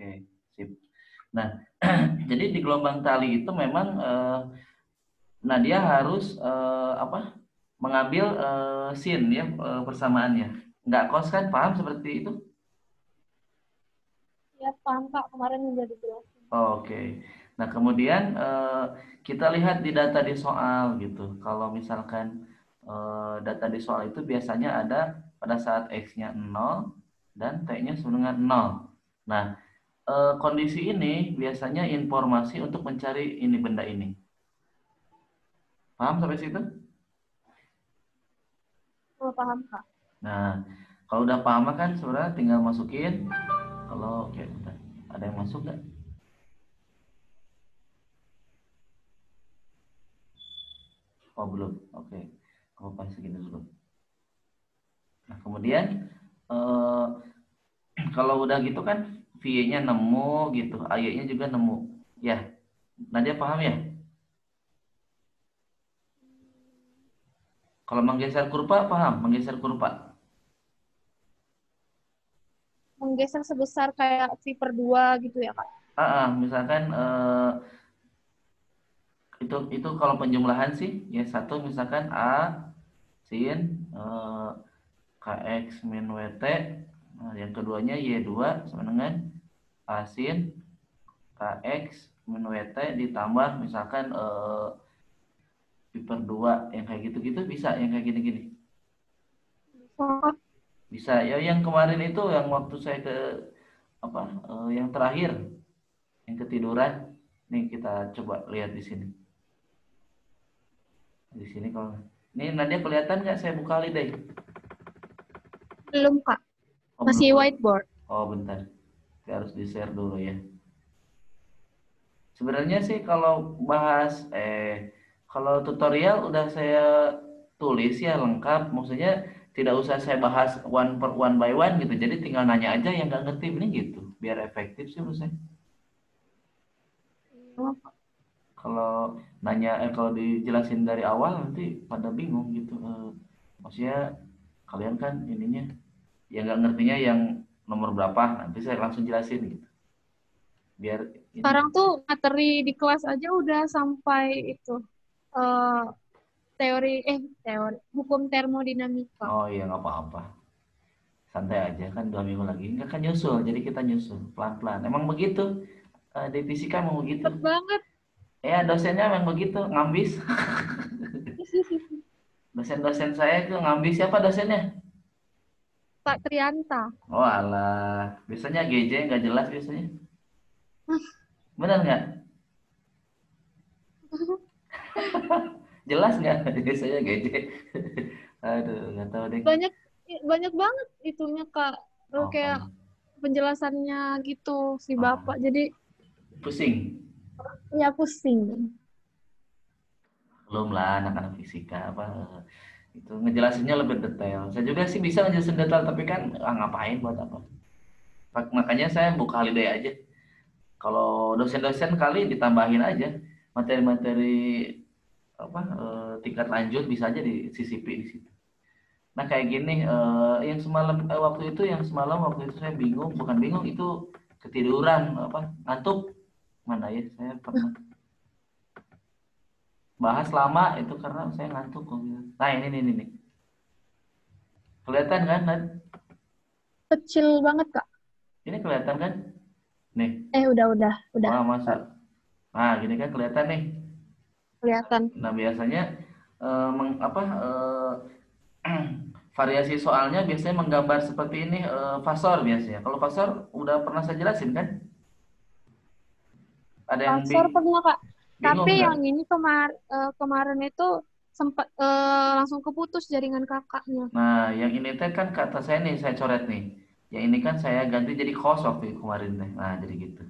Oke, sip. Nah, jadi di gelombang tali itu memang nah dia harus mengambil sin ya persamaannya. Nggak kos kan? Paham seperti itu? Ya, paham Kak, kemarin udah dijelasin. Oke. Nah, kemudian kita lihat di data di soal gitu. Kalau misalkan data di soal itu biasanya ada pada saat X-nya 0 dan T-nya sama dengan 0. Nah, kondisi ini biasanya informasi untuk mencari ini benda ini. Paham sampai situ? Oh, paham Kak. Nah, kalau udah paham kan sebenarnya tinggal masukin. Kalau oke, bentar. Ada yang masuk nggak? Oh belum. Oke. Aku pas segini dulu. Nah, kemudian eh, kalau udah gitu kan V-nya nemu gitu, AY-nya juga nemu. Ya, Nadia paham ya? Kalau menggeser kurva paham, menggeser kurva. Menggeser sebesar kayak V/2 gitu ya Kak. Misalkan itu kalau penjumlahan sih ya satu misalkan A sin KX min WT. Nah, yang keduanya Y2 sama dengan A sin KX min WT ditambah misalkan pi per 2 yang kayak gitu-gitu bisa yang kayak gini-gini. Oh, Bisa ya yang kemarin itu yang waktu saya ke apa yang terakhir yang ketiduran. Nih kita coba lihat di sini. Di sini kalau ini Nadia kelihatan nggak saya buka deh. belum Kak. Oh belum. Masih whiteboard. Oh bentar. Saya harus di share dulu ya. Sebenarnya sih kalau bahas kalau tutorial udah saya tulis ya lengkap. Maksudnya tidak usah saya bahas one by one gitu. Jadi tinggal nanya aja yang nggak ngerti ini gitu. Biar efektif sih menurut saya. Oh, Kalau nanya kalau dijelasin dari awal nanti pada bingung gitu. Maksudnya kalian kan ininya yang nggak ngertinya yang nomor berapa nanti saya langsung jelasin gitu. Biar ini. sekarang tuh materi di kelas aja udah sampai itu eh, teori hukum termodinamika. Oh iya nggak apa-apa. Santai aja kan 2 minggu lagi. Nggak kan nyusul. Jadi kita nyusul pelan-pelan. Emang begitu. Di fisika emang begitu. Cepet banget. Ya dosennya emang begitu ngambis. Dosen-dosen saya itu ngambis siapa dosennya? Pak Trianta. Oh alah. Biasanya GJ nggak jelas biasanya. Benar nggak? Jelas nggak? Biasanya GJ. Aduh nggak tahu deh. banyak banyak banget itunya Kak. Oh, Kayak penjelasannya gitu si ah, Bapak. Jadi pusing. ya pusing. Belum lah anak-anak fisika apa itu ngejelasinnya lebih detail. Saya juga sih bisa ngejelasin detail tapi kan ngapain buat apa? Makanya saya buka holiday aja. Kalau dosen-dosen kali ditambahin aja materi-materi tingkat lanjut bisa aja disisipi di situ. Nah kayak gini yang semalam waktu itu saya bingung bukan bingung itu ketiduran apa ngantuk mana ya saya pernah bahas lama itu karena saya ngantuk kok gitu. Nah ini nih kelihatan kan Nad? Kecil banget Kak. Ini kelihatan kan nih. Udah Wah masa nah gini kan kelihatan nih. kelihatan. Nah biasanya variasi soalnya biasanya menggambar seperti ini fasor biasanya. Kalau fasor udah pernah saya jelasin kan? Ada yang Pasar pernah Kak. bingung Tapi nggak? yang ini kemarin itu sempat langsung keputus jaringan kakaknya. Nah yang ini teh kan kata saya nih saya coret nih. Yang ini kan saya ganti jadi kos waktu kemarin teh. Nah jadi gitu.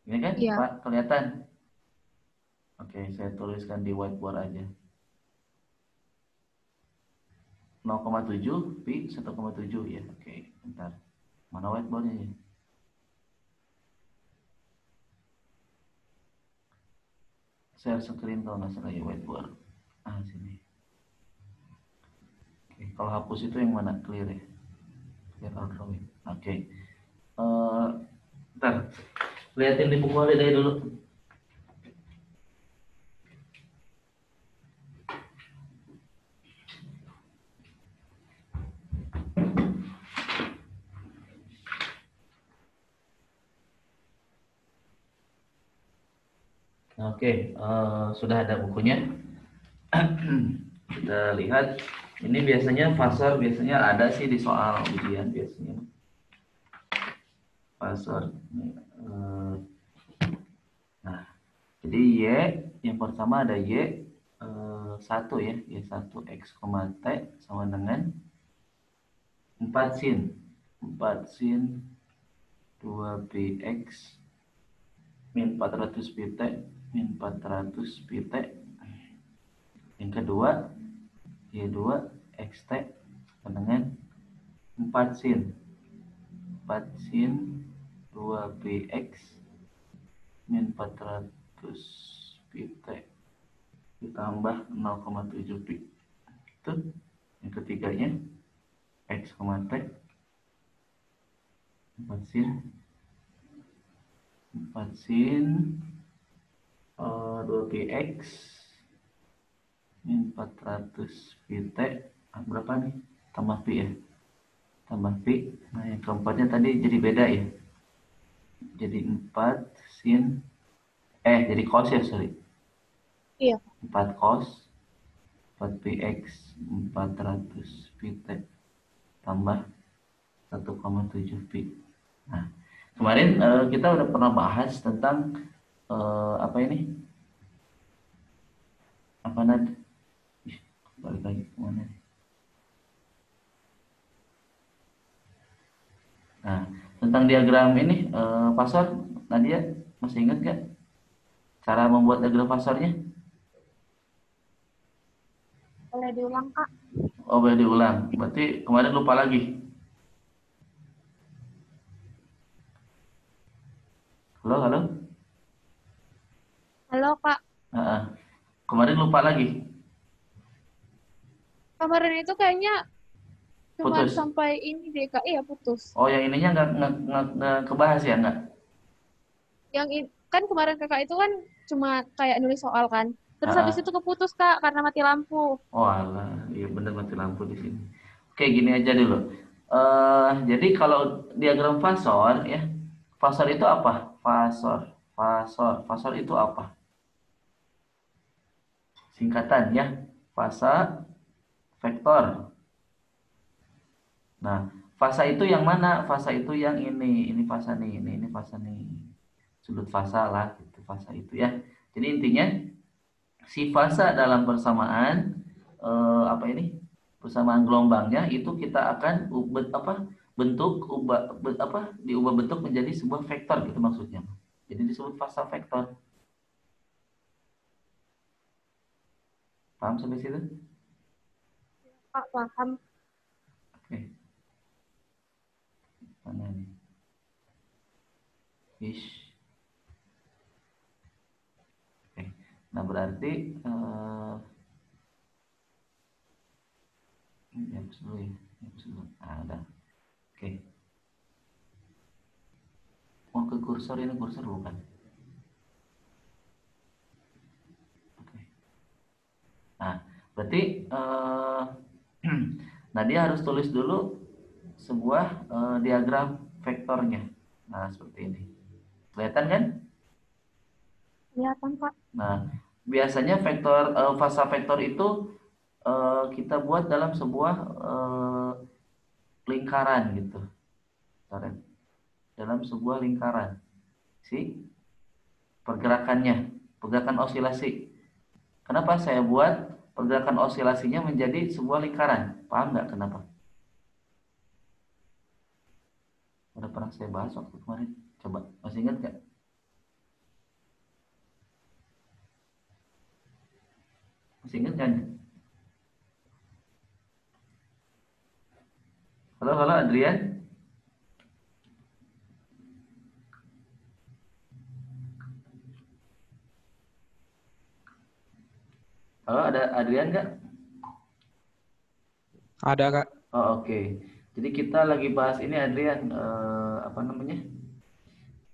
Ini kan Iya. Pak kelihatan. Oke saya tuliskan di whiteboard aja. 0,7 pi 1,7 ya. Oke bentar. Mana whiteboardnya ya? Share screen kalau nggak salah ya whiteboard. Sini. Oke, kalau hapus itu yang mana? Clear ya? Clear all drawing. Oke. Bentar. Liatin di buku holiday dulu. Oke, sudah ada bukunya. Kita lihat. Ini biasanya fasor biasanya ada sih di soal ujian biasanya. Fasor. Nah, jadi Y yang pertama ada Y 1 ya, Y1 X, T sama dengan 4 sin. 4 sin 2BX min 400 pt min 400 pt. Yang kedua Y2 XT dengan 4 sin 2BX min 400 pt ditambah 0,7 pi. Itu yang ketiganya X, T 4 sin 2px min 400 pt berapa nih, tambah pi ya, tambah pi. Nah yang keempatnya tadi jadi beda ya, jadi 4 sin jadi cos ya, sorry. Iya. 4 cos 4px 400 pt tambah 1,7 pi. Nah kemarin kita udah pernah bahas tentang apa ini, apa nanti balik lagi kemana nih? Nah tentang diagram ini fasor, Nadia masih ingat gak cara membuat diagram fasornya? Boleh diulang, Kak? Oh boleh diulang, berarti kemarin lupa lagi. Halo halo. Halo, Kak. Kemarin lupa lagi. Kemarin itu kayaknya cuman Putus. sampai ini deh, Kak. Iya, putus. Oh yang ininya nggak kebahas ya, nggak? Kan kemarin Kakak itu kan cuma kayak nulis soal kan. Terus habis Ah, itu keputus, Kak, karena mati lampu. oh alah, iya bener mati lampu di sini. Oke gini aja dulu. Jadi kalau diagram fasor ya, fasor itu apa? Fasor itu apa? Singkatan ya, fasa vektor. Nah, fasa itu yang mana? Fasa itu yang ini fasa nih, ini fasa nih. Sudut fasa lah, itu fasa itu ya. Jadi intinya si fasa dalam persamaan apa ini? Persamaan gelombangnya itu kita akan apa? Bentuk apa? Diubah bentuk menjadi sebuah vektor gitu maksudnya. Jadi disebut fasa vektor. Paham sampai situ? Kak, paham. Oke. Mana nih? Ish. Oke. Nah, berarti ini hapus dulu ya. Hapus dulu. Ah, udah. Oke. Mau ke kursor, ini kursor bukan? Oke. Nah, berarti nah dia harus tulis dulu sebuah diagram vektornya. Nah, seperti ini. Kelihatan kan? Kelihatan, Kak. Nah, biasanya vektor fasa vektor itu kita buat dalam sebuah lingkaran gitu. Dalam sebuah lingkaran. Si pergerakan osilasi. Kenapa saya buat pergerakan osilasinya menjadi sebuah lingkaran? Paham nggak kenapa? Udah pernah saya bahas waktu kemarin. Coba, masih ingat nggak? Masih ingat kan? Halo, halo Adrian. Halo, ada Adrian nggak? Ada, Kak. Oh, oke. Jadi kita lagi bahas ini Adrian, apa namanya?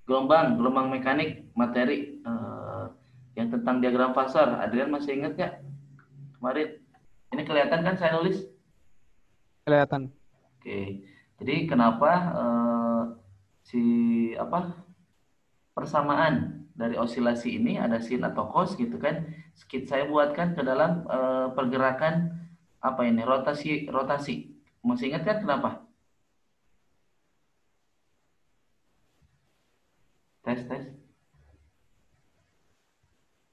Gelombang mekanik materi, yang tentang diagram Fasor. Adrian masih ingat nggak kemarin? Ini kelihatan kan saya nulis? Kelihatan. Oke. Jadi kenapa si apa persamaan dari osilasi ini ada sin atau cos gitu kan? Saya buatkan ke dalam pergerakan apa ini rotasi rotasi. Masih ingat kan kenapa? Tes tes.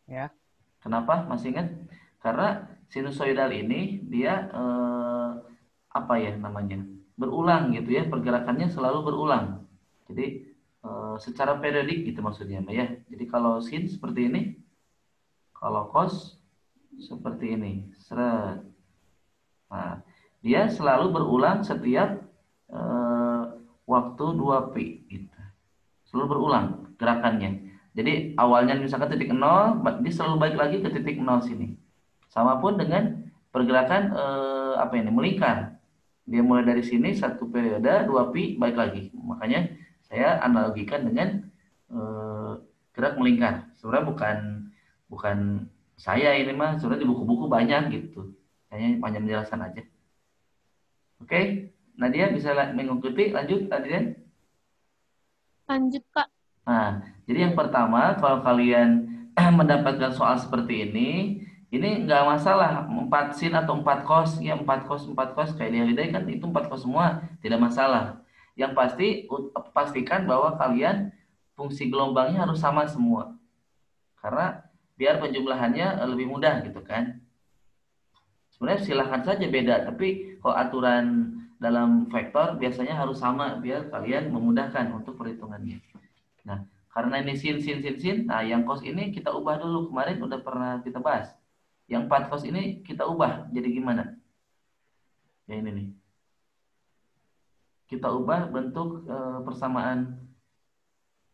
Ya. Kenapa? Masih ingat? Karena sinusoidal ini dia apa ya namanya? Berulang gitu ya, pergerakannya selalu berulang. Jadi secara periodik gitu maksudnya, Mbak ya. Jadi kalau sin seperti ini, kalau cos seperti ini. Seret. Nah, dia selalu berulang setiap eh, waktu 2pi gitu. Selalu berulang gerakannya. Jadi awalnya misalkan titik nol, dia selalu balik lagi ke titik nol sini. Sama pun dengan pergerakan apa ini melingkar. Dia mulai dari sini satu periode 2pi balik lagi. Makanya saya analogikan dengan eh, gerak melingkar. Sebenarnya bukan bukan saya ini mah sebenarnya di buku-buku banyak gitu. Hanya banyak menjelaskan aja. Oke, Nadia bisa mengikuti lanjut Adrian. Lanjut, Kak. Nah, jadi yang pertama kalau kalian mendapatkan soal seperti ini nggak masalah 4 sin atau 4 cos, ya 4 cos kayak di Holiday kan itu 4 cos semua, tidak masalah. Yang pasti pastikan bahwa kalian fungsi gelombangnya harus sama semua, karena biar penjumlahannya lebih mudah gitu kan. Sebenarnya silahkan saja beda, tapi kalau aturan dalam vektor biasanya harus sama biar kalian memudahkan untuk perhitungannya. Nah, karena ini sin, nah yang cos ini kita ubah dulu. Kemarin udah pernah kita bahas. Yang 4 cos ini kita ubah jadi gimana? Ya ini nih. Kita ubah bentuk persamaan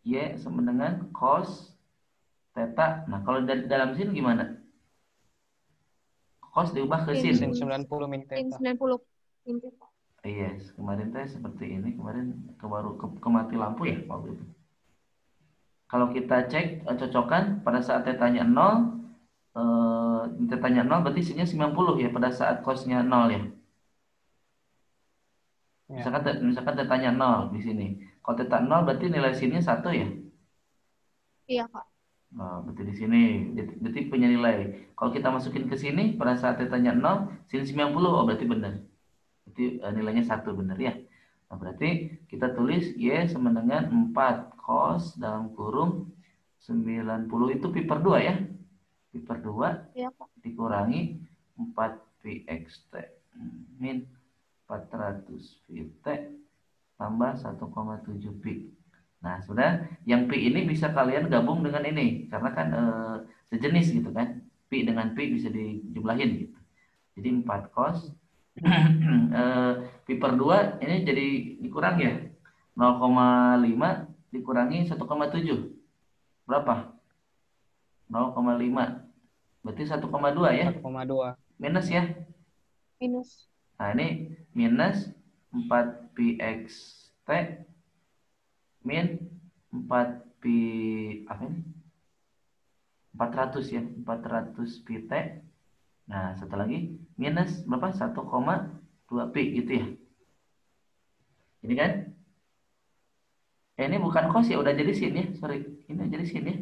Y sama dengan cos theta. Nah, kalau dari dalam sin gimana? Cos diubah ke sin. Sin 90 min Sin theta. 90 min theta. Yes, kemarin teh seperti ini. Kemarin kemati lampu ya waktu itu. Kalau kita cek cocokan pada saat tetanya 0, tetanya 0 berarti sinnya 90 ya pada saat cosnya 0 ya. Ya. Misalkan tetanya 0 di sini. Kalau teta 0 berarti nilai sinnya 1 ya. Iya, Kak. Nah, berarti di sini berarti punya nilai. Kalau kita masukin ke sini pada saat tetanya 0, sin 90, oh berarti benar. Berarti nilainya 1 benar ya. Nah, berarti kita tulis Y sama dengan 4 cos dalam kurung 90 itu pi per 2 ya. Pi per 2 Iya, Kak. dikurangi 4 pi x t min 400 pi t tambah 1,7 pi. Nah, sudah yang pi ini bisa kalian gabung dengan ini karena kan sejenis gitu kan. Pi dengan pi bisa dijumlahin gitu. Jadi 4 cos pi per 2 ini jadi dikurang ya. 0,5 dikurangi 1,7. Berapa? 0,5. Berarti 1,2 ya. 1,2. Minus ya. Minus. Nah, ini minus 4 pi x t min 4 pi apa ini? 400 ya, 400 pi t. Nah, satu lagi minus berapa? 1,2 pi gitu ya. Ini kan? Ini bukan cos ya, udah jadi sin ya. Sorry, ini udah jadi sin ya.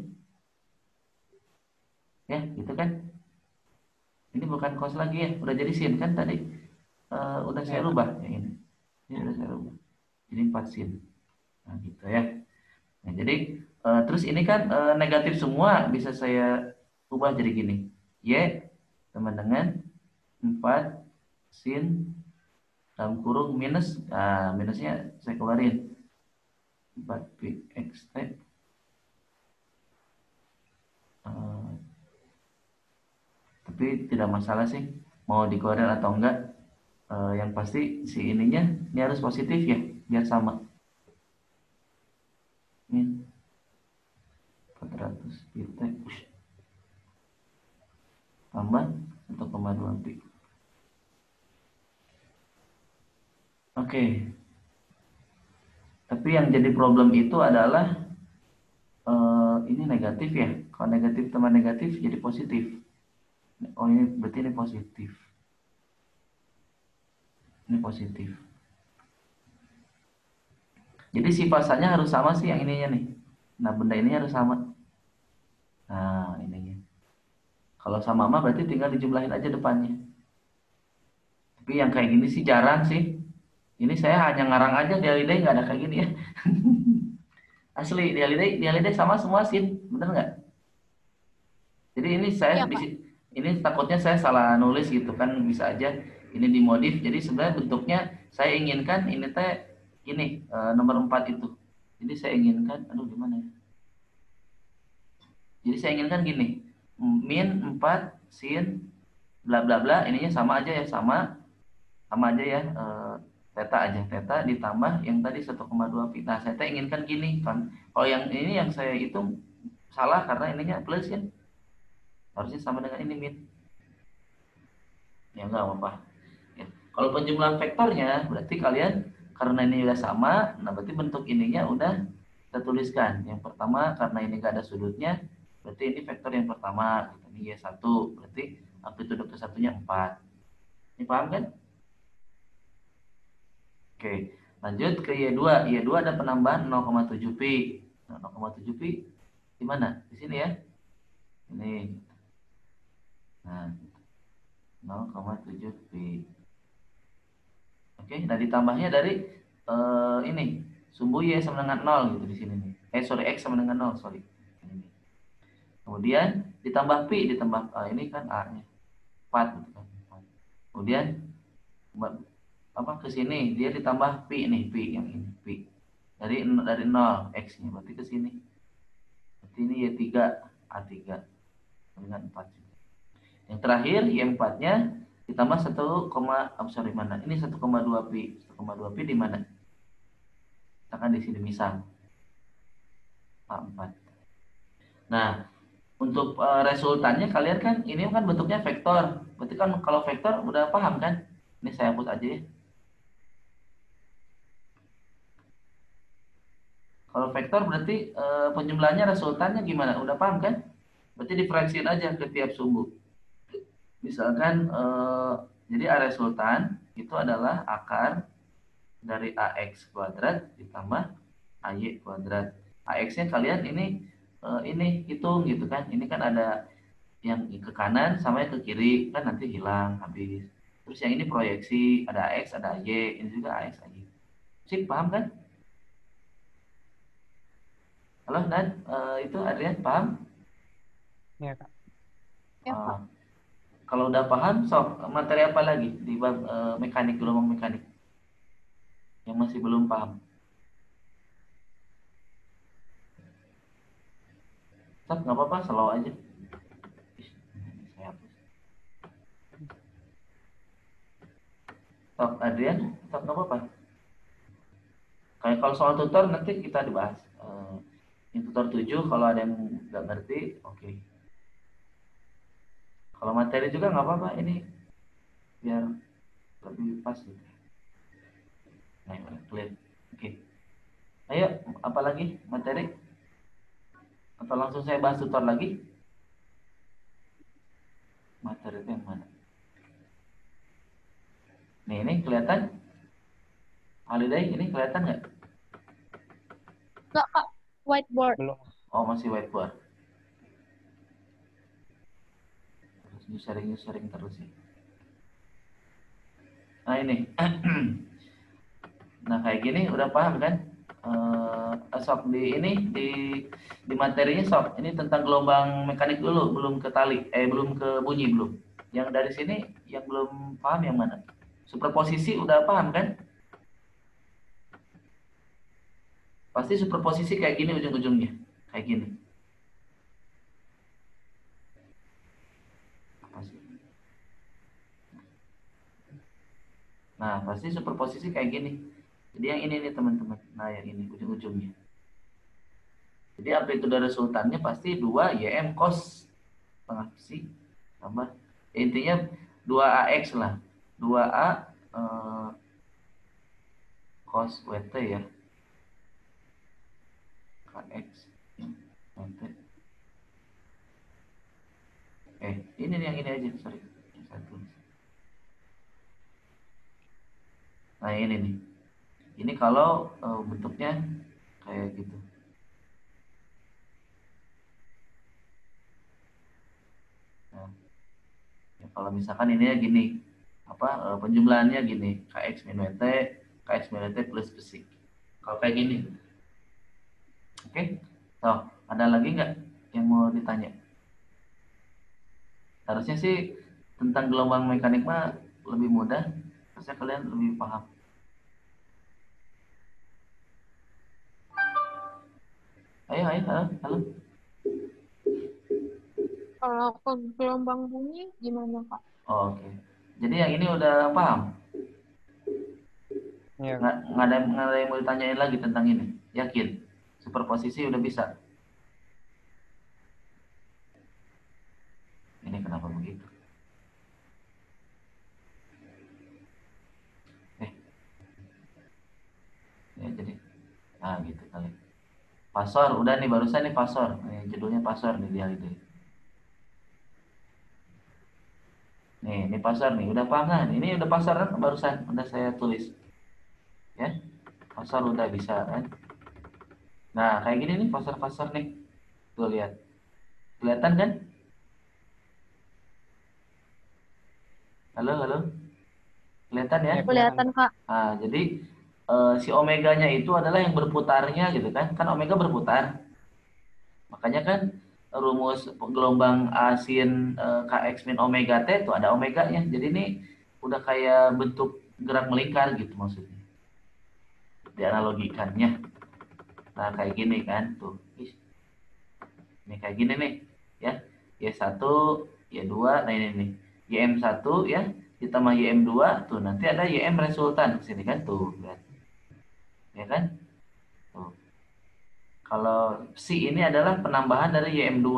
Ya, gitu kan? Ini bukan cos lagi ya, udah jadi sin kan tadi. Udah saya Ya. rubah ya ini. Ini udah saya rubah. Jadi 4 sin. Nah, gitu ya. Nah, jadi terus ini kan negatif semua bisa saya ubah jadi gini. Y sama dengan 4 sin dalam kurung minus, minusnya saya keluarin 4 pi x t tapi tidak masalah sih mau dikeluarin atau enggak. Yang pasti si ininya ini harus positif ya biar sama. Ini 400 pi t tambah 1,2 pi. Oke. Tapi yang jadi problem itu adalah ini negatif ya. Kalau negatif tambah negatif jadi positif. Oh ini berarti ini positif. Ini positif. Jadi si pasanya harus sama sih yang ininya nih. Nah benda ini harus sama. Nah ininya. Kalau sama mah berarti tinggal dijumlahin aja depannya. Tapi yang kayak gini sih jarang sih. Ini saya hanya ngarang aja di Holiday nggak ada kayak gini ya. Asli di Holiday sama semua sin, bener nggak? Jadi ini Iya, saya Kak. ini takutnya saya salah nulis gitu kan bisa aja ini dimodif. Jadi sebenarnya bentuknya saya inginkan ini teh ini nomor 4 itu. Jadi saya inginkan aduh gimana ya? Jadi saya inginkan gini. Min 4 sin bla bla bla ininya sama aja ya sama aja ya theta aja theta ditambah yang tadi 1,2 pi. Nah, saya inginkan gini kan. Kalau yang ini yang saya hitung salah karena ininya plus ya. Harusnya sama dengan ini min. Ya enggak apa-apa. Ya. Kalau penjumlahan vektornya berarti kalian karena ini udah sama, nah berarti bentuk ininya udah kita tuliskan. Yang pertama karena ini enggak ada sudutnya, berarti ini vektor yang pertama. Ini Y1, berarti amplitude ke-1-nya 4. Ini paham kan? Oke, lanjut ke Y2. Y2 ada penambahan 0,7 pi. Nah, 0,7 pi di mana? Di sini ya. Ini. Nah, 0,7 pi. Oke, nah ditambahnya dari ini sumbu Y sama dengan 0 gitu di sini nih. Sorry, X sama dengan 0, sorry. Ini. Kemudian ditambah pi, ditambah ini kan A-nya 4 gitu kan. Kemudian apa ke sini dia ditambah pi nih, pi yang ini, pi. Dari 0 X-nya berarti ke sini. Berarti ini Y3 A3 dengan 4 juga. Yang terakhir Y4-nya ditambah 1, mana? Ini 1,2 pi. 1,2 pi di mana? Misalkan di sini misal A4. Nah, untuk resultannya kalian kan ini kan bentuknya vektor. Berarti kan kalau vektor udah paham kan? Ini saya hapus aja ya. Kalau vektor berarti penjumlahannya resultannya gimana? Udah paham kan? Berarti diferensiin aja ke tiap sumbu. Misalkan jadi A resultan itu adalah akar dari AX kuadrat ditambah AY kuadrat. AX-nya kalian ini hitung gitu kan. Ini kan ada yang ke kanan sama yang ke kiri kan nanti hilang habis. Terus yang ini proyeksi ada AX ada AY, ini juga AX AY. Sip, paham kan? Halo Dan, itu Adrian paham? Ya, Kak. Ya, Pak. Kalau udah paham, sok materi apa lagi di bab mekanik gelombang mekanik yang masih belum paham? Sok nggak apa-apa, slow aja. Saya hapus. Sok Adrian, sok nggak apa-apa. Kayak kalau soal tutor nanti kita dibahas. Ini tutor 7 kalau ada yang nggak ngerti, oke. Kalau materi juga nggak apa-apa, ini biar lebih pas gitu. Nah, clear. Oke. Ayo, apa lagi materi? Atau langsung saya bahas tutor lagi? Materi itu yang mana? Nih, ini kelihatan? Holiday, ini kelihatan nggak? Enggak, Kak. Whiteboard. Belum. Oh, masih whiteboard. Terus sharing terus ya. Nah, ini. Nah, kayak gini udah paham kan? Sok di materinya sok. Ini tentang gelombang mekanik dulu, belum ke tali, belum ke bunyi belum. Yang dari sini yang belum paham yang mana? Superposisi udah paham kan? Pasti superposisi kayak gini ujung-ujungnya. Kayak gini. Apa sih? Nah, pasti superposisi kayak gini. Jadi yang ini nih teman-teman. Nah, yang ini ujung-ujungnya. Jadi amplitude resultannya pasti 2 YM cos setengah psi tambah intinya 2AX lah. 2A cos WT ya. KX WT. Ini nih yang ini aja, sorry. Satu. Nah, ini nih. Ini kalau bentuknya kayak gitu. Nah, ya, kalau misalkan ini ya gini, penjumlahannya gini, KX min WT, KX min WT plus besi. Kalau kayak gini. Oke. So, ada lagi nggak yang mau ditanya? Harusnya sih tentang gelombang mekanik mah lebih mudah, harusnya kalian lebih paham. Ayo, halo, halo. Kalau ke gelombang bumi gimana, Kak? Oh, oke. Jadi yang ini udah paham? Iya, Kak. Nggak ada yang mau ditanyain lagi tentang ini? Yakin? Superposisi udah bisa? Ini kenapa begitu? Ya jadi, gitu kali. Pasor, udah nih barusan nih pasor. Nih, judulnya pasor nih dia itu. Nih, ini pasar nih, udah paham kan? Ini udah pasar kan barusan, udah saya tulis. Ya, pasar udah bisa kan? Nah, kayak gini nih pasar-pasar nih. Tuh lihat. Kelihatan kan? Halo, halo. Kelihatan ya? Iya, kelihatan, Kelihatan, Kak. Kak. Nah, jadi si omeganya itu adalah yang berputarnya gitu kan? Kan omega berputar. Makanya kan rumus gelombang asin Kx min omega T itu ada omeganya. Jadi ini udah kayak bentuk gerak melingkar gitu maksudnya. Dianalogikannya. Nah, kayak gini kan tuh. Ini kayak gini nih, ya. Y1, Y2, nah ini nih. YM1 ya, ditambah YM2, tuh nanti ada YM resultan ke sini kan tuh, lihat. Ya kan? Tuh. Kalau psi ini adalah penambahan dari YM2.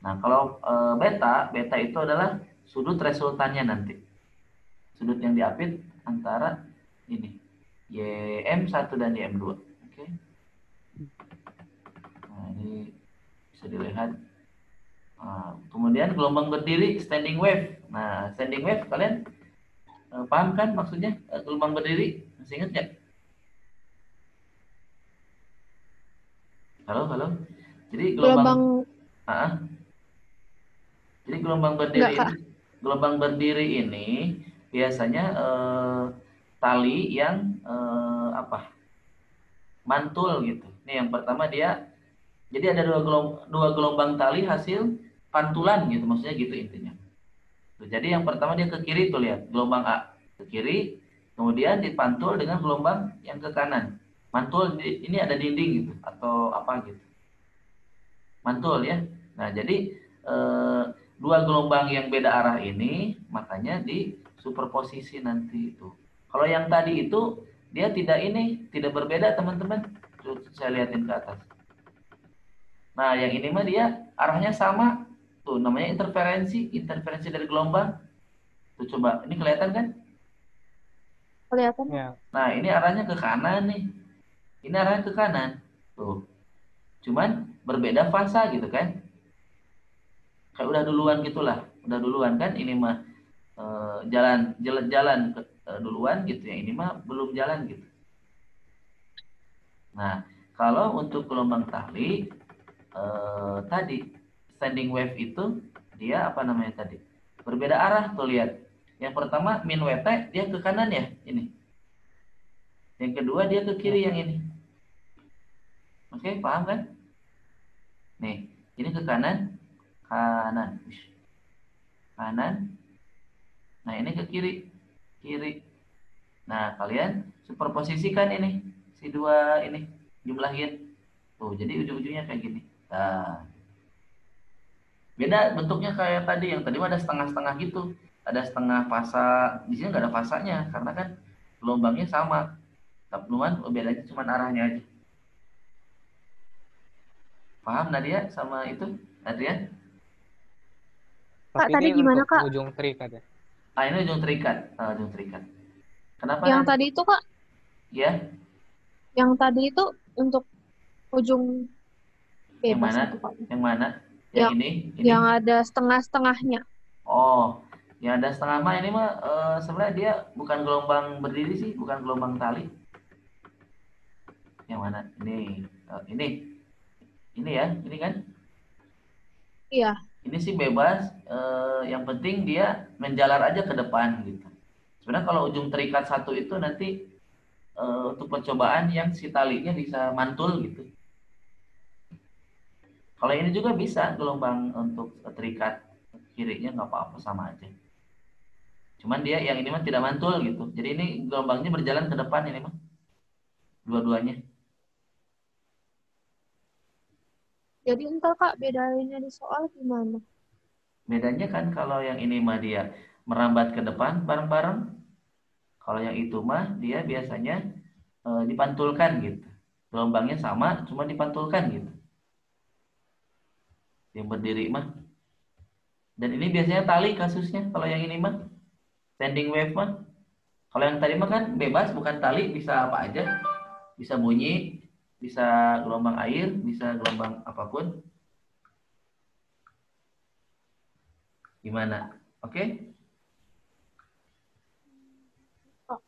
Nah, kalau beta, beta itu adalah sudut resultannya nanti. Sudut yang diapit antara ini, YM1 dan YM2. Oke. Nah, ini bisa dilihat. Nah, kemudian gelombang berdiri standing wave. Nah, standing wave kalian paham kan maksudnya gelombang berdiri? Masih ingat nggak? Halo, halo. Jadi Gelombang ah, jadi gelombang enggak, berdiri Kak. ini, gelombang berdiri ini biasanya tali yang mantul gitu. Ini yang pertama dia, jadi ada dua gelombang tali hasil pantulan gitu, maksudnya gitu intinya. Jadi yang pertama dia ke kiri tuh lihat, gelombang A ke kiri, kemudian dipantul dengan gelombang yang ke kanan. Mantul ini ada dinding gitu atau apa gitu. Mantul ya. Nah, jadi dua gelombang yang beda arah ini makanya di superposisi nanti itu. Kalau yang tadi itu dia tidak berbeda teman-teman. Saya lihatin ke atas. Nah, yang ini mah dia arahnya sama. Tuh namanya interferensi dari gelombang. Tuh coba, ini kelihatan kan? Kelihatan. Iya. Nah, ini arahnya ke kanan nih. Ini arahnya ke kanan. Tuh. Cuman berbeda fasa gitu kan? Kayak udah duluan gitulah. Udah duluan kan? Ini mah jalan duluan gitu ya. Ini mah belum jalan gitu. Nah, kalau untuk gelombang tali tadi standing wave itu dia apa namanya tadi? Berbeda arah tuh lihat. Yang pertama min WT dia ke kanan ya, ini. Yang kedua dia ke kiri yang ini. Oke, paham kan? Nih, ini ke kanan, kanan, kanan. Nah, ini ke kiri, kiri. Nah, kalian superposisikan ini, si dua ini, jumlahin. Tuh, jadi ujung-ujungnya kayak gini. Nah, beda bentuknya kayak tadi, yang tadi ada setengah-setengah gitu. Ada setengah fasa, di sini nggak ada fasanya, karena kan gelombangnya sama. Tapi bedanya cuma arahnya aja. Paham Nadia sama itu? Nadia? Kak, Tapi tadi ini gimana, untuk Kak? ujung terikat ya. Ini ujung terikat. Ujung terikat. Kenapa Yang Nadia? tadi itu, Kak? Ya, Yang tadi itu untuk ujung yang bebas mana? itu Kak. Yang mana? Yang Yang ini? yang ada setengah-setengahnya. Oh, yang ada setengah mah ini mah sebenarnya dia bukan gelombang berdiri sih, bukan gelombang tali. Yang mana? Ini ya, ini kan? Iya. Ini sih bebas. Yang penting dia menjalar aja ke depan gitu. Sebenarnya kalau ujung terikat satu itu nanti untuk percobaan yang si talinya bisa mantul gitu. Kalau ini juga bisa gelombang untuk terikat kirinya nggak apa-apa sama aja. Cuman dia yang ini mah tidak mantul gitu. Jadi ini gelombangnya berjalan ke depan ini mah dua-duanya. Jadi entar Kak bedainnya di soal gimana? Bedanya kan kalau yang ini mah dia merambat ke depan bareng-bareng. Kalau yang itu mah dia biasanya dipantulkan gitu. Gelombangnya sama, cuma dipantulkan gitu. Yang berdiri mah. Dan ini biasanya tali kasusnya. Kalau yang ini mah standing wave mah. Kalau yang tadi mah kan bebas, bukan tali, bisa apa aja. Bisa bunyi, bisa gelombang air, bisa gelombang apapun. Gimana? Oke? Oh,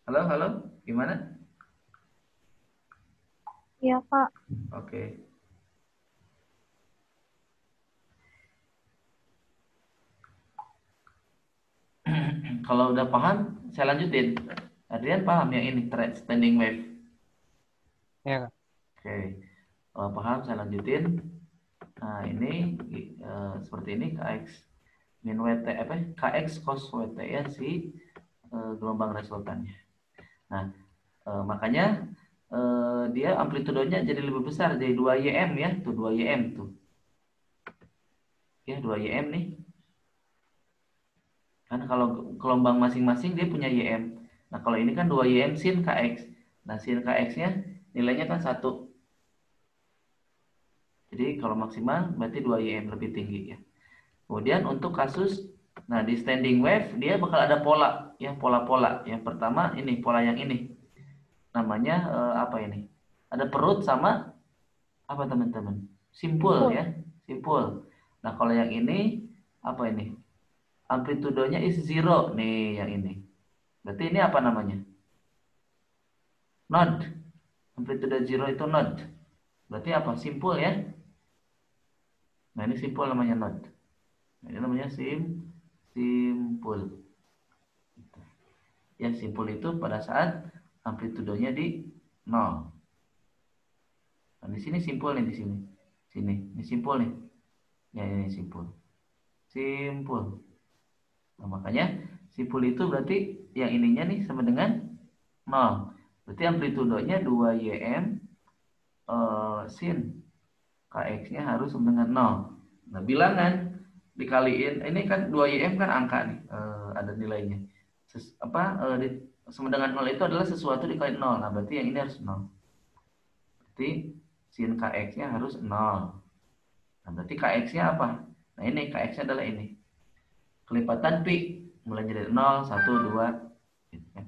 Halo, halo. Gimana? iya Kak. Oke. Kalau udah paham, saya lanjutin. Adrian paham yang ini, standing wave. Ya, Kak. Oke. Kalau paham, saya lanjutin. Nah, ini seperti ini KX min WT apa? KX cos WT ya si gelombang resultannya. Nah, makanya dia amplitudenya jadi lebih besar, jadi 2YM ya, tuh 2YM tuh. Ya, 2YM nih. Kan kalau gelombang masing-masing dia punya YM. Nah, kalau ini kan 2YM sin KX. Nah, sin KX-nya nilainya kan 1. Jadi kalau maksimal berarti 2YM lebih tinggi ya. Kemudian untuk kasus nah di standing wave dia bakal ada pola ya, pola-pola. Yang pertama ini pola yang ini. Namanya apa ini? Ada perut sama apa teman-teman? Simpul Full. ya, simpul. Nah, kalau yang ini apa ini? Amplitudonya is zero nih yang ini. Berarti ini apa namanya? Node. Amplitude zero itu node. Berarti apa? Simpul ya. Nah, ini simpul namanya node. Nah, ini namanya simpul. Ya, simpul itu pada saat amplitudonya di nol. Nah, di sini simpul nih di sini. Sini, ini simpul nih. Ya, ini simpul. Simpul. Nah, makanya simpul itu berarti yang ininya nih sama dengan nol. Berarti amplitudonya 2YM sin KX-nya harus sama dengan nol. Nah, bilangan dikaliin ini kan 2YM kan angka nih, ada nilainya. Sama dengan nol itu adalah sesuatu dikali nol. Nah, berarti yang ini harus nol. Berarti sin KX-nya harus nol. Nah, berarti KX-nya apa? Nah, ini KX-nya adalah ini. Kelipatan pi mulai dari 0, 1, 2 gitu kan.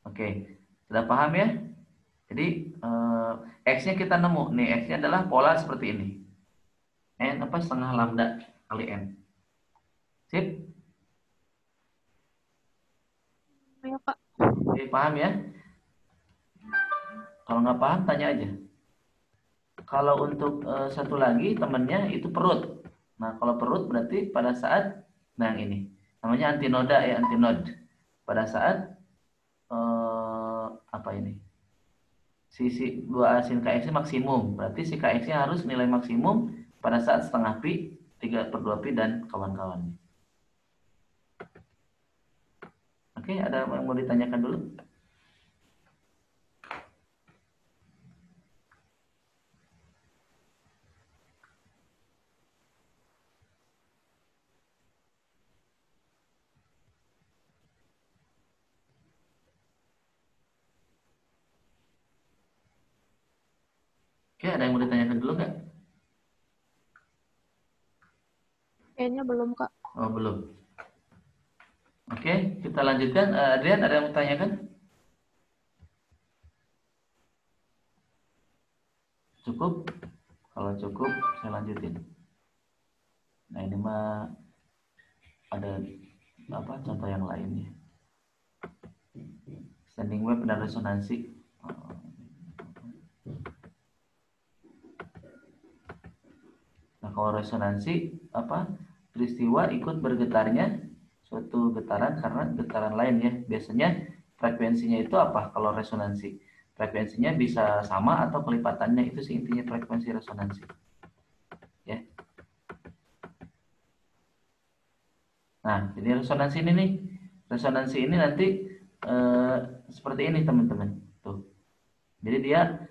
Oke, sudah paham ya? Jadi X-nya kita nemu. Nih, X-nya adalah pola seperti ini. N apa setengah lambda kali N. Sip? Ayo Kak. Oke, paham ya? Kalau nggak paham, tanya aja. Kalau untuk satu lagi temennya itu perut. Nah, kalau perut berarti pada saat nah yang ini namanya antinoda ya, antinode. Pada saat apa ini? Si 2 sin KX maksimum. Berarti si KX-nya harus nilai maksimum pada saat setengah pi, 3/2 pi dan kawan-kawannya. Oke, ada yang mau ditanyakan dulu? Oke, ada yang mau ditanyakan dulu nggak? Kayaknya belum, Kak. Oh, belum. Oke, kita lanjutkan. Adrian, ada yang mau tanyakan? Cukup? Kalau cukup, saya lanjutin. Nah, ini mah ada apa contoh yang lainnya. Standing wave dan resonansi. Nah, kalau resonansi apa? Peristiwa ikut bergetarnya suatu getaran karena getaran lain ya. Biasanya frekuensinya itu apa kalau resonansi? Frekuensinya bisa sama atau kelipatannya, itu sih intinya frekuensi resonansi. Ya. Nah, jadi resonansi ini nih. Resonansi ini nanti seperti ini teman-teman. Tuh. Jadi dia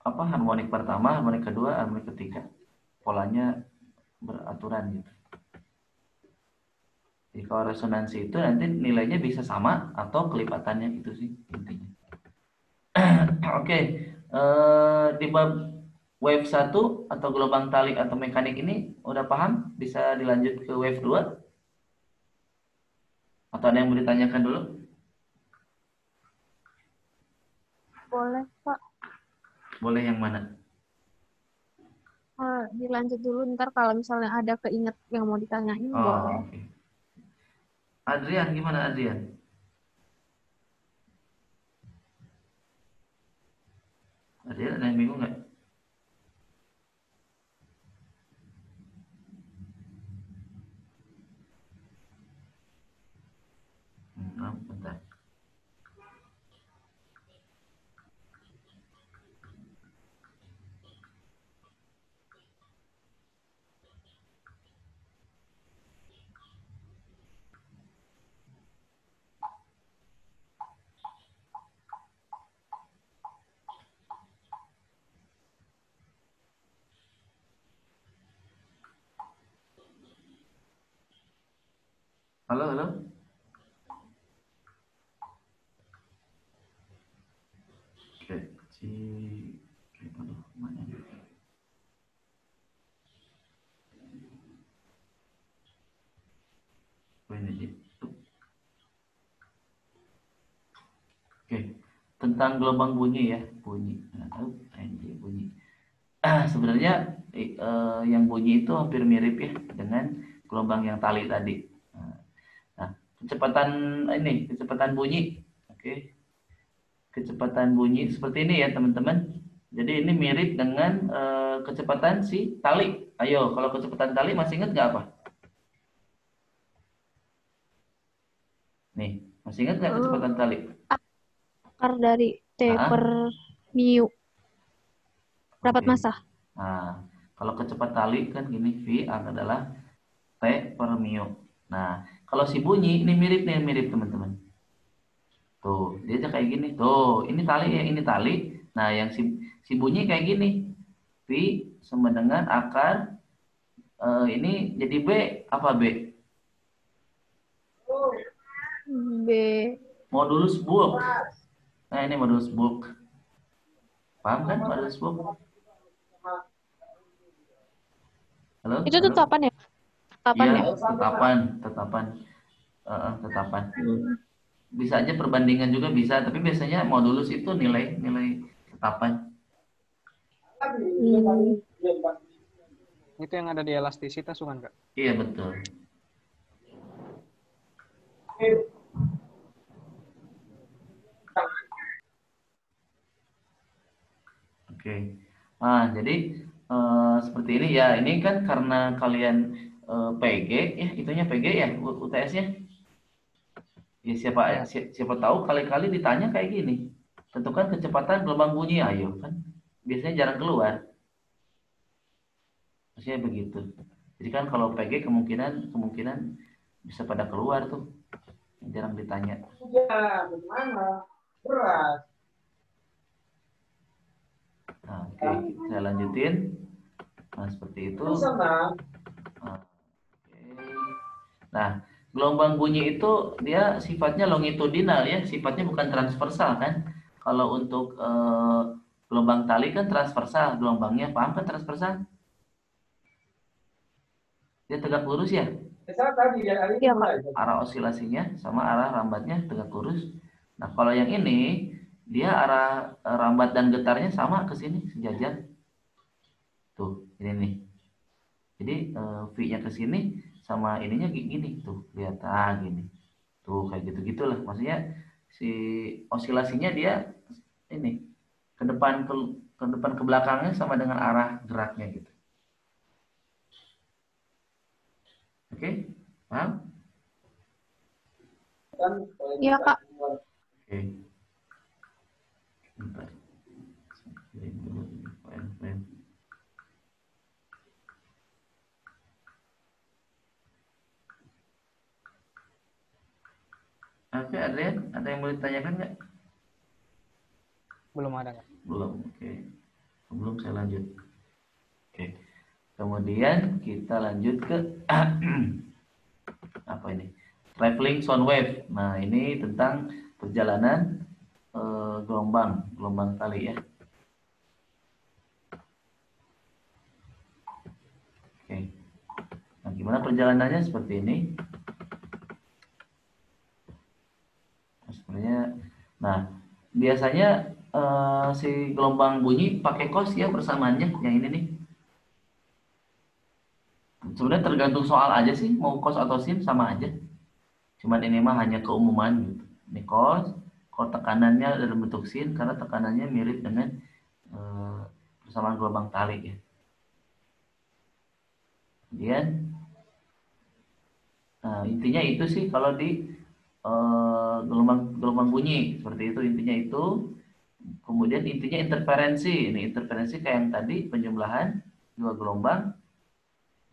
apa harmonik pertama, harmonik kedua, harmonik ketiga. Polanya beraturan gitu. Jadi kalau resonansi itu nanti nilainya bisa sama atau kelipatannya, itu sih intinya. Oke, di bab wave 1 atau gelombang tali atau mekanik ini udah paham? Bisa dilanjut ke wave 2? Atau ada yang mau ditanyakan dulu? Boleh, Pak. Boleh, yang mana? Dilanjut dulu, ntar kalau misalnya ada keinget yang mau ditanyain, Oh, boleh. oke. Adrian, gimana Adrian? Adrian, ada yang bingung nggak? Bentar. Halo, halo. Kecil. Aduh, mana ini? Oh, ini dia. Oke, tentang gelombang bunyi ya, bunyi. Nah, ini bunyi. Sebenarnya yang bunyi itu hampir mirip ya dengan gelombang yang tali tadi. Nah, kecepatan bunyi. Oke, kecepatan bunyi seperti ini ya teman-teman. Jadi ini mirip dengan kecepatan si tali. Ayo, kalau kecepatan tali masih ingat nggak apa? Nih, masih ingat nggak kecepatan tali? Akar dari T per Ah, mu. Dapat oke. massa. Nah, kalau kecepatan tali kan gini, V adalah T per mu. Nah, kalau si bunyi ini mirip nih, mirip teman-teman. Tuh, dia aja kayak gini. Tuh, ini tali ya, ini tali. Nah, yang si bunyi kayak gini. V sama dengan akar ini jadi B, apa B? B. Modulus bulk. Nah, ini modulus bulk. Paham kan modulus bulk? Halo, Itu halo. tetapan ya? Tetapan Iya, ya? tetapan, tetapan, tetapan. Bisa aja perbandingan juga bisa, tapi biasanya modulus itu nilai tetapan. Hmm. Itu yang ada di elastisitas bukan, Kak? Iya, betul. Oke. Nah, jadi seperti ini ya. Ini kan karena kalian PG ya, itunya PG ya, UTS-nya. Ya Ya. siapa tahu kali-kali ditanya kayak gini. Tentukan kecepatan gelombang bunyi, ayo kan. Biasanya jarang keluar. Maksudnya begitu. Jadi kan kalau PG kemungkinan kemungkinan bisa pada keluar tuh. Jarang ditanya. Ya, bagaimana? Beras. Nah, oke, saya lanjutin. Nah, seperti itu. Sana. Nah, oke. Nah, gelombang bunyi itu dia sifatnya longitudinal ya, sifatnya bukan transversal kan. Kalau untuk gelombang tali kan transversal gelombangnya, paham kan transversal? Dia tegak lurus ya. Saya tadi ya hari ini Iya, mulai. Arah osilasinya sama arah rambatnya tegak lurus. Nah, kalau yang ini dia arah rambat dan getarnya sama ke sini sejajar. Tuh, ini nih. Jadi V-nya ke sini sama ininya gini tuh, lihat gini. Tuh kayak gitu-gitulah. Maksudnya si osilasinya dia ini ke depan ke belakangnya sama dengan arah geraknya gitu. Oke? Paham? Iya, Kak. Oke. Bentar. Kirim dulu ini file. Oke, Adrian, ada yang mau ditanyakan nggak? Belum ada, Kak. Belum. Oke. Sebelum saya lanjut. Oke. Kemudian kita lanjut ke apa ini? Traveling sound wave. Nah, ini tentang perjalanan gelombang tali ya. Oke. Nah, gimana perjalanannya seperti ini? Sebenarnya, nah biasanya si gelombang bunyi pakai cos ya persamaannya yang ini nih. Sebenarnya tergantung soal aja sih, mau cos atau sin sama aja. Cuman ini mah hanya keumuman gitu. Ini cos, kalau tekanannya dalam bentuk sin karena tekanannya mirip dengan eh, persamaan gelombang tali ya. Kemudian intinya itu sih kalau di gelombang bunyi seperti itu intinya itu. Kemudian intinya interferensi. Ini interferensi kayak yang tadi penjumlahan dua gelombang.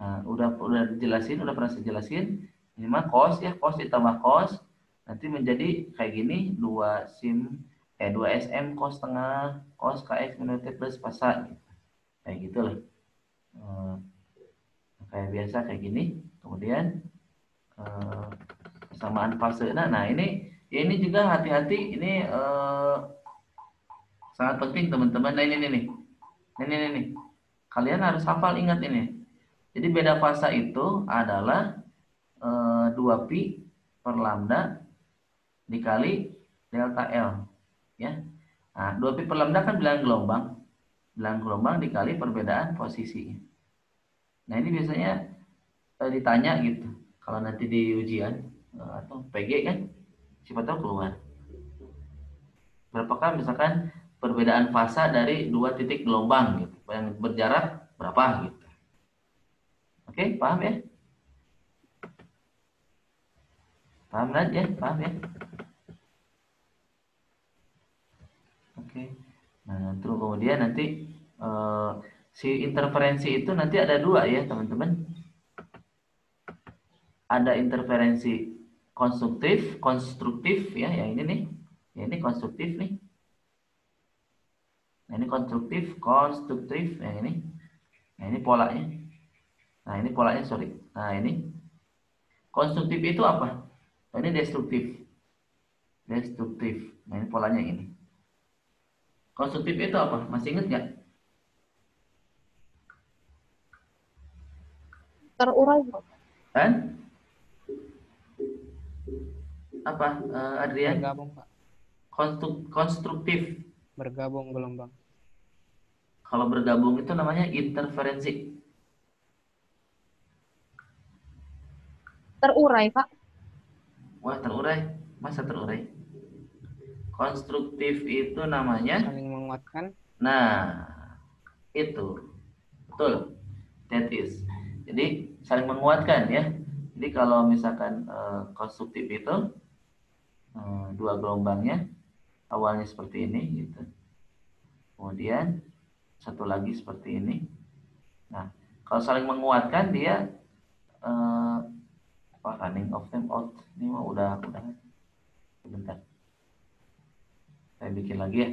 Nah, udah dijelasin, udah pernah saya jelasin. Ini mah cos ya, cos ditambah cos nanti menjadi kayak gini 2 sm cos tengah cos kx minus t plus pasa gitu. Kayak gitulah. Eh, kayak biasa kayak gini. Kemudian persamaan fase. Nah ini ya ini juga hati-hati ini sangat penting teman-teman. Nah ini nih. Ini. Kalian harus hafal ingat ini. Jadi beda fasa itu adalah 2pi per lambda dikali delta L ya. Nah, 2pi per lambda kan bilangan gelombang. Bilangan gelombang dikali perbedaan posisi. Nah, ini biasanya ditanya gitu. Kalau nanti di ujian atau PG kan siapa tahu keluar. Berapakah misalkan perbedaan fasa dari dua titik gelombang gitu. Yang berjarak berapa gitu. Oke, paham ya? Paham kan ya? Paham ya? Oke. Nah, terus kemudian nanti si interferensi itu nanti ada dua ya, teman-teman. Ada interferensi konstruktif ya, yang ini nih. Ya, ini konstruktif nih. Nah, ini konstruktif yang ini. Nah, ini polanya. Nah, ini polanya, sorry. Nah, ini konstruktif itu apa? Nah, ini destruktif. Destruktif. Nah, ini polanya ini. Konstruktif itu apa? Masih ingat nggak? Terurai, Pak. Kan? Apa, Adrian? Bergabung, Pak. Konstruktif. Bergabung gelombang. Kalau bergabung itu namanya interferensi. Terurai, Pak. Wah, terurai. Masa terurai? Konstruktif itu namanya. Saling menguatkan. Nah, itu. Betul. That is. Jadi, saling menguatkan ya. Jadi, kalau misalkan konstruktif itu dua gelombangnya awalnya seperti ini gitu. Kemudian satu lagi seperti ini. Nah, kalau saling menguatkan dia running of them out. Ini mah udah. Sebentar. Saya bikin lagi ya.